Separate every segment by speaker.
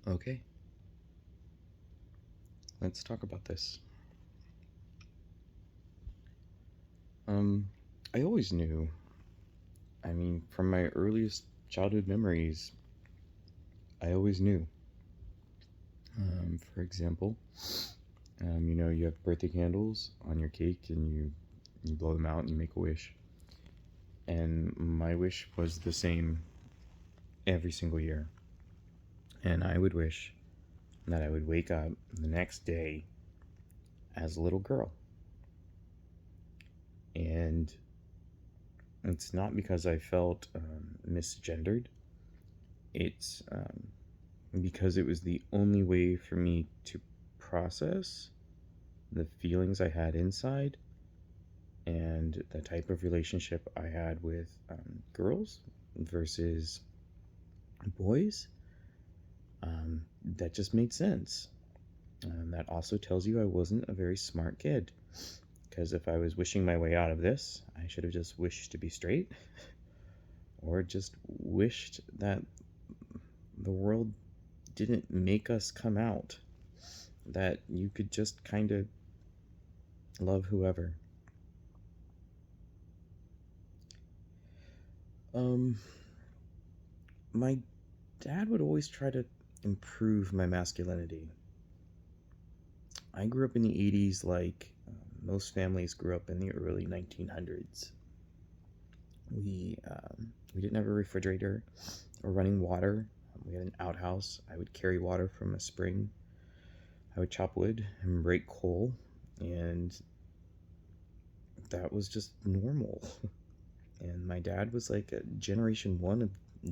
Speaker 1: Okay, let's talk about this. Um, I always knew, from my earliest childhood memories, I always knew. For example, you have birthday candles on your cake and you blow them out and you make a wish. And my wish was the same every single year. And I would wish that I would wake up the next day as a little girl. And it's not because I felt misgendered, it's because it was the only way for me to process the feelings I had inside and the type of relationship I had with girls versus boys. That just made sense. That also tells you I wasn't a very smart kid. Because if I was wishing my way out of this, I should have just wished to be straight, or just wished that the world didn't make us come out, that you could just kind of love whoever. Um, my dad would always try to improve my masculinity. I grew up in the 80s like most families grew up in the early 1900s. We didn't have a refrigerator or running water. We had an outhouse. I would carry water from a spring. I would chop wood and break coal, and that was just normal. And my dad was like a generation one of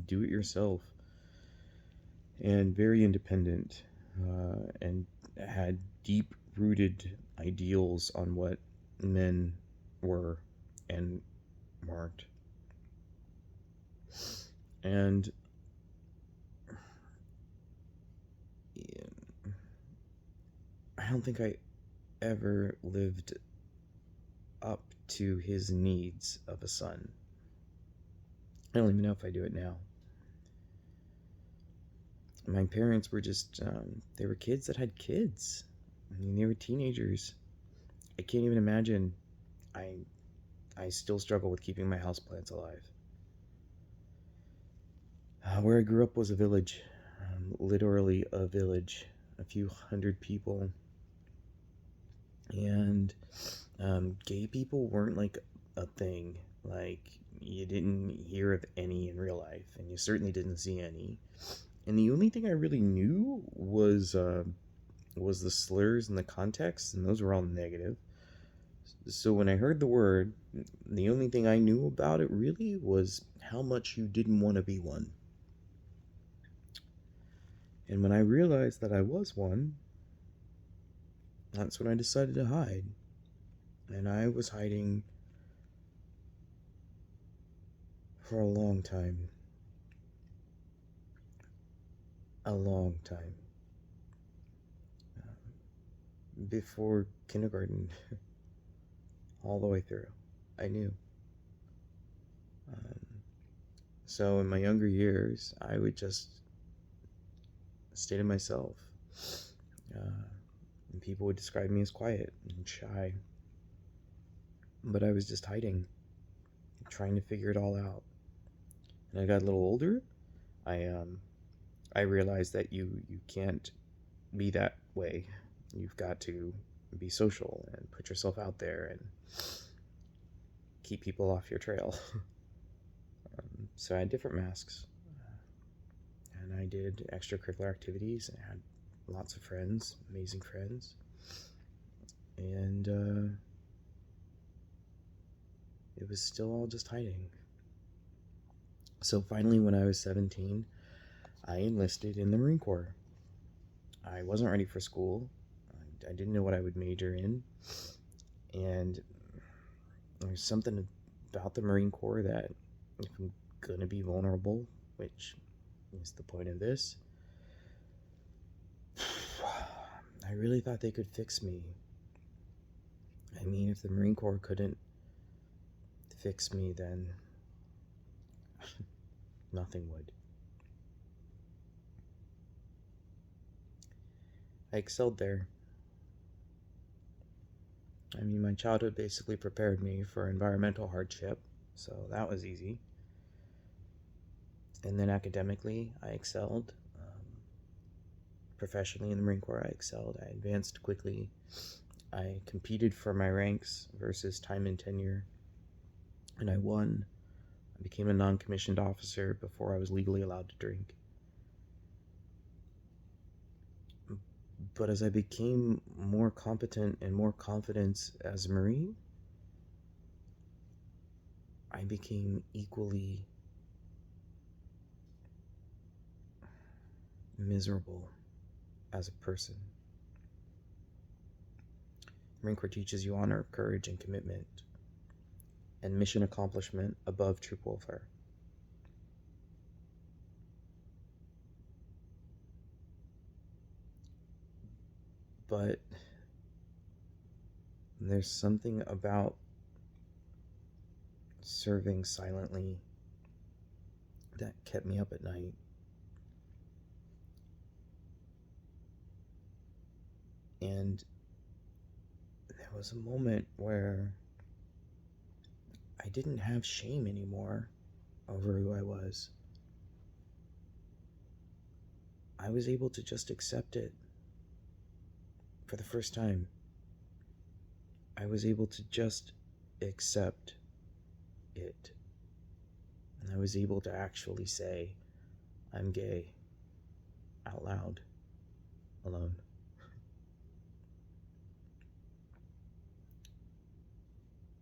Speaker 1: do it yourself and very independent, and had deep rooted ideals on what men were and weren't. And I don't think I ever lived up to his needs of a son. I don't even know if I do it now. My parents were just, they were kids that had kids. They were teenagers. I can't even imagine. I, I still struggle with keeping my houseplants alive. Where I grew up was a village, literally a village, a few hundred people. And gay people weren't like a thing. Like, you didn't hear of any in real life, and you certainly didn't see any. And the only thing I really knew was the slurs and the context, and those were all negative. So when I heard the word, the only thing I knew about it really was how much you didn't want to be one. And when I realized that I was one, that's when I decided to hide. And I was hiding for a long time. A long time. Before kindergarten, all the way through. I knew. Um, so in my younger years, I would just stay to myself. And people would describe me as quiet and shy. But I was just hiding, trying to figure it all out. And I got a little older. I I realized that you can't be that way. You've got to be social and put yourself out there and keep people off your trail. So I had different masks, and I did extracurricular activities, and I had lots of friends, amazing friends, and it was still all just hiding. So finally, when I was 17, I enlisted in the Marine Corps. I wasn't ready for school. I didn't know what I would major in, and there's something about the Marine Corps that if I'm gonna be vulnerable, which is the point of this, I really thought they could fix me. I mean, if the Marine Corps couldn't fix me, then nothing would. I excelled there. I mean, my childhood basically prepared me for environmental hardship, so that was easy. And then academically, I excelled. Professionally in the Marine Corps, I excelled. I advanced quickly. I competed for my ranks versus time and tenure, and I won. I became a non-commissioned officer before I was legally allowed to drink. But as I became more competent and more confident as a Marine, I became equally miserable as a person. The Marine Corps teaches you honor, courage, and commitment, and mission accomplishment above troop welfare. But there's something about serving silently that kept me up at night. And there was a moment where I didn't have shame anymore over who I was. I was able to just accept it for the first time. I was able to just accept it. And I was able to actually say, I'm gay, out loud, alone.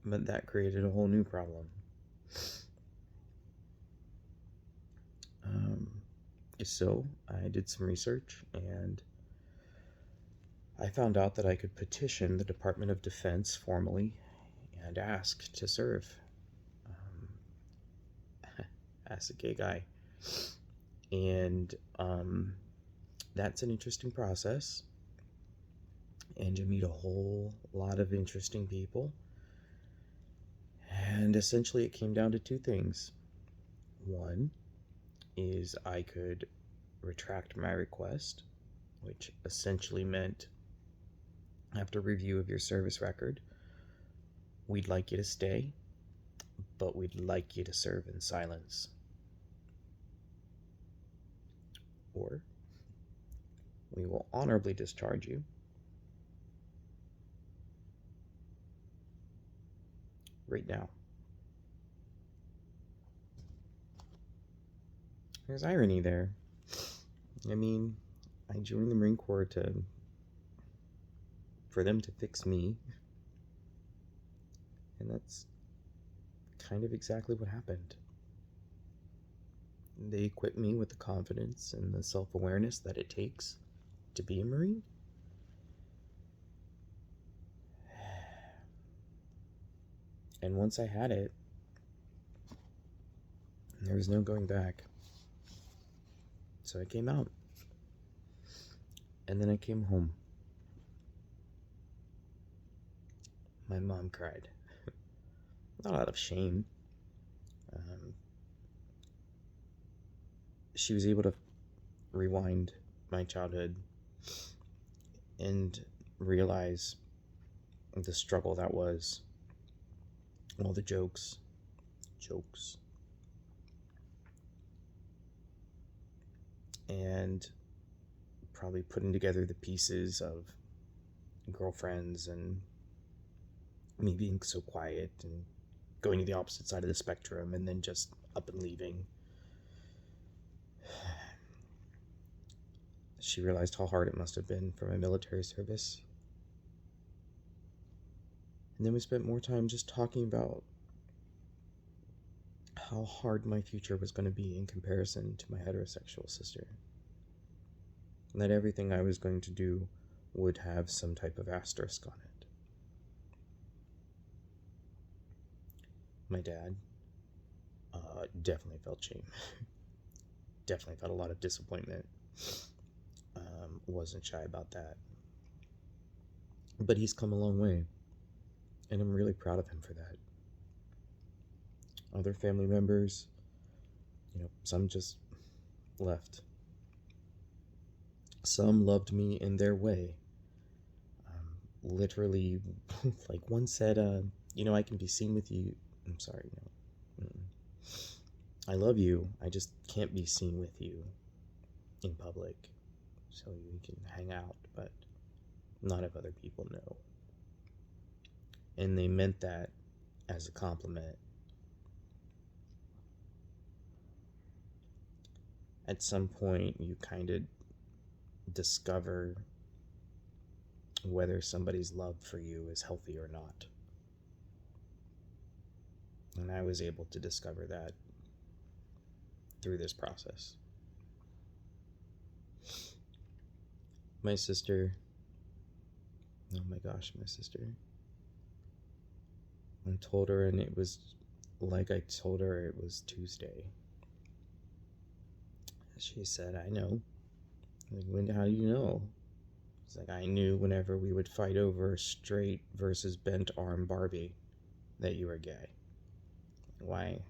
Speaker 1: But that created a whole new problem. So I did some research, and I found out that I could petition the Department of Defense formally and ask to serve as a gay guy. And that's an interesting process, and you meet a whole lot of interesting people. And essentially it came down to two things. One is I could retract my request, which essentially meant, after review of your service record, we'd like you to stay, but we'd like you to serve in silence. Or we will honorably discharge you, right now. There's irony there. I mean, I joined the Marine Corps for them to fix me, and that's kind of exactly what happened. They equipped me with the confidence and the self-awareness that it takes to be a Marine. And once I had it, there was no going back. So I came out. And then I came home. My mom cried. Not out of shame. She was able to rewind my childhood and realize the struggle that was. All the jokes. And probably putting together the pieces of girlfriends and me being so quiet and going to the opposite side of the spectrum and then just up and leaving. She realized how hard it must have been for my military service. And then we spent more time just talking about how hard my future was going to be in comparison to my heterosexual sister. And that everything I was going to do would have some type of asterisk on it. My dad definitely felt shame. Definitely felt a lot of disappointment. Wasn't shy about that. But he's come a long way, and I'm really proud of him for that. Other family members, some just left.
Speaker 2: Some loved me in their way. Literally, like one said, I can be seen with you. I'm sorry, no. I love you. I just can't be seen with you in public. So we can hang out, but not if other people know. And they meant that as a compliment. At some point, you kind of discover whether somebody's love for you is healthy or not. And I was able to discover that through this process. My sister, oh my gosh, my sister. I told her, and it was like I told her it was Tuesday. She said, I know. Like, how do you know? It's like, I knew whenever we would fight over straight versus bent arm Barbie that you were gay. Why?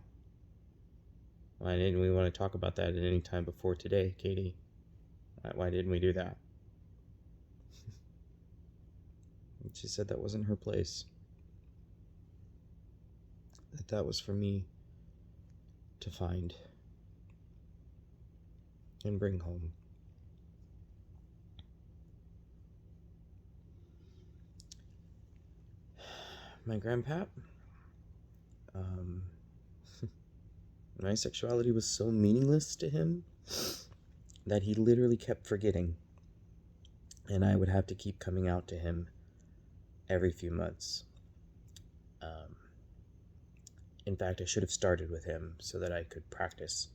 Speaker 2: Why didn't we want to talk about that at any time before today, Katie? Why didn't we do that? She said that wasn't her place. That was for me to find and bring home. My grandpap, um, my sexuality was so meaningless to him that he literally kept forgetting. And I would have to keep coming out to him every few months. Um, in fact, I should have started with him so that I could practice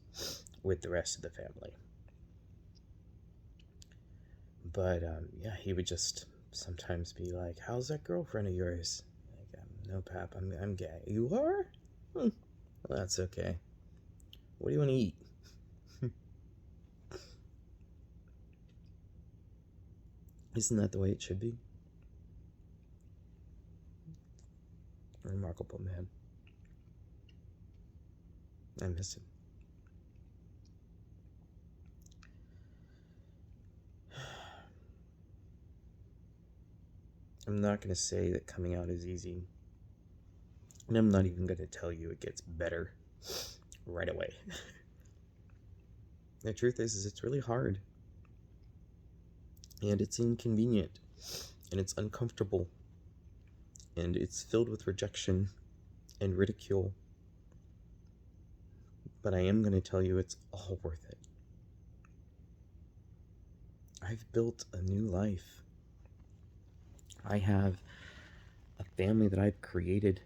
Speaker 2: with the rest of the family. But yeah, he would just sometimes be like, "How's that girlfriend of yours?" Like, "No, Pap, I'm gay." "You are? Well, that's okay. What do you want to eat?" Isn't that the way it should be? A remarkable man. I miss him. I'm not going to say that coming out is easy. And I'm not even going to tell you it gets better right away. The truth is it's really hard. And it's inconvenient. And it's uncomfortable. And it's filled with rejection and ridicule. But I am going to tell you it's all worth it. I've built a new life. I have a family that I've created,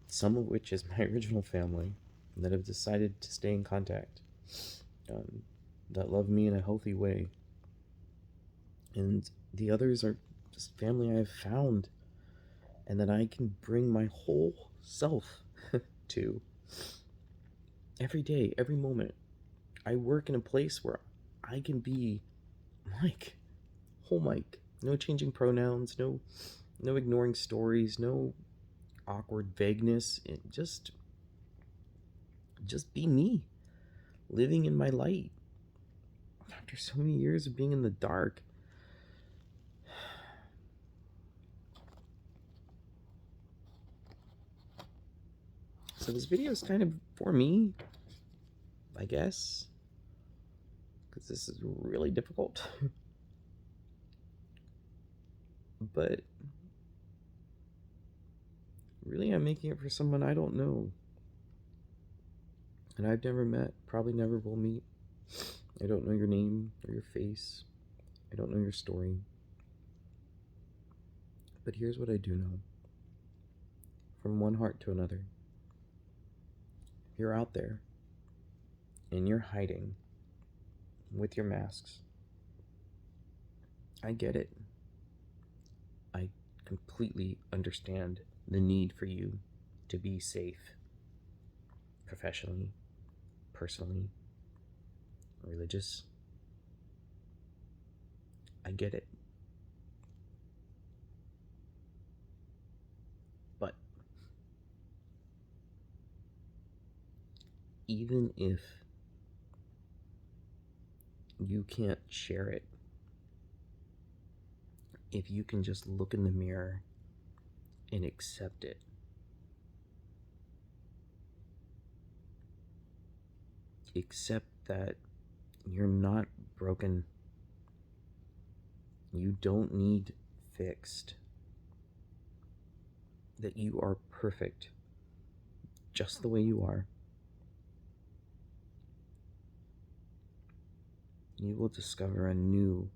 Speaker 2: some of which is my original family, that have decided to stay in contact, that love me in a healthy way. And the others are just family I've found and that I can bring my whole self to every day, every moment. I work in a place where I can be Mike, whole Mike. No changing pronouns, no ignoring stories, no awkward vagueness. Just be me, living in my light. After so many years of being in the dark, so this video is kind of for me, I guess, because this is really difficult. But really, I'm making it for someone I don't know, and I've never met, probably never will meet. I don't know your name or your face. I don't know your story. But here's what I do know. From one heart to another. You're out there, and you're hiding with your masks. I get it. I completely understand the need for you to be safe, professionally, personally, religious. I get it. But even if you can't share it if you can just look in the mirror and accept it. Accept that you're not broken. You don't need fixed. That you are perfect, just the way you are. You will discover a new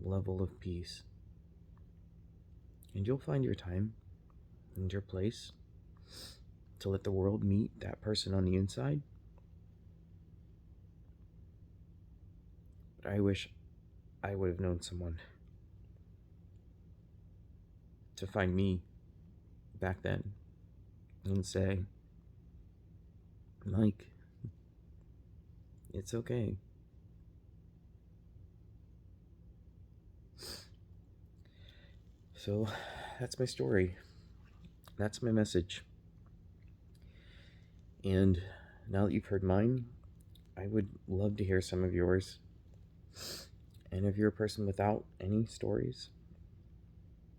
Speaker 2: level of peace. And you'll find your time and your place to let the world meet that person on the inside. But I wish I would have known someone to find me back then and say, Mike, it's okay. So that's my story. That's my message. And now that you've heard mine, I would love to hear some of yours. And if you're a person without any stories,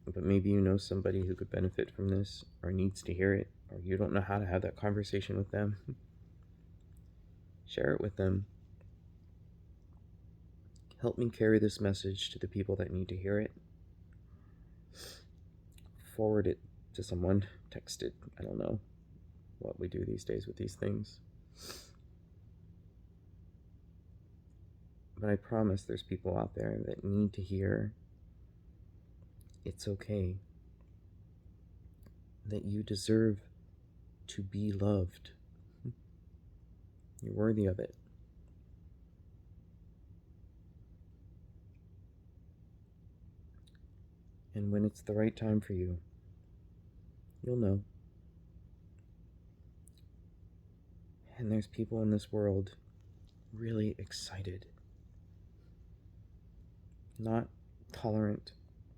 Speaker 2: but maybe you know somebody who could benefit from this or needs to hear it, or you don't know how to have that conversation with them, share it with them. Help me carry this message to the people that need to hear it. Forward it to someone, text it, I don't know what we do these days with these things. But I promise there's people out there that need to hear it's okay, that you deserve to be loved. You're worthy of it. And when it's the right time for you, you'll know. And there's people in this world really excited, not tolerant,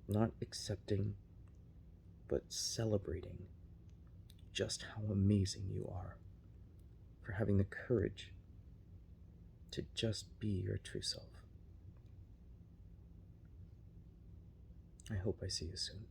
Speaker 2: not accepting, but celebrating just how amazing you are for having the courage to just be your true self. I hope I see you soon.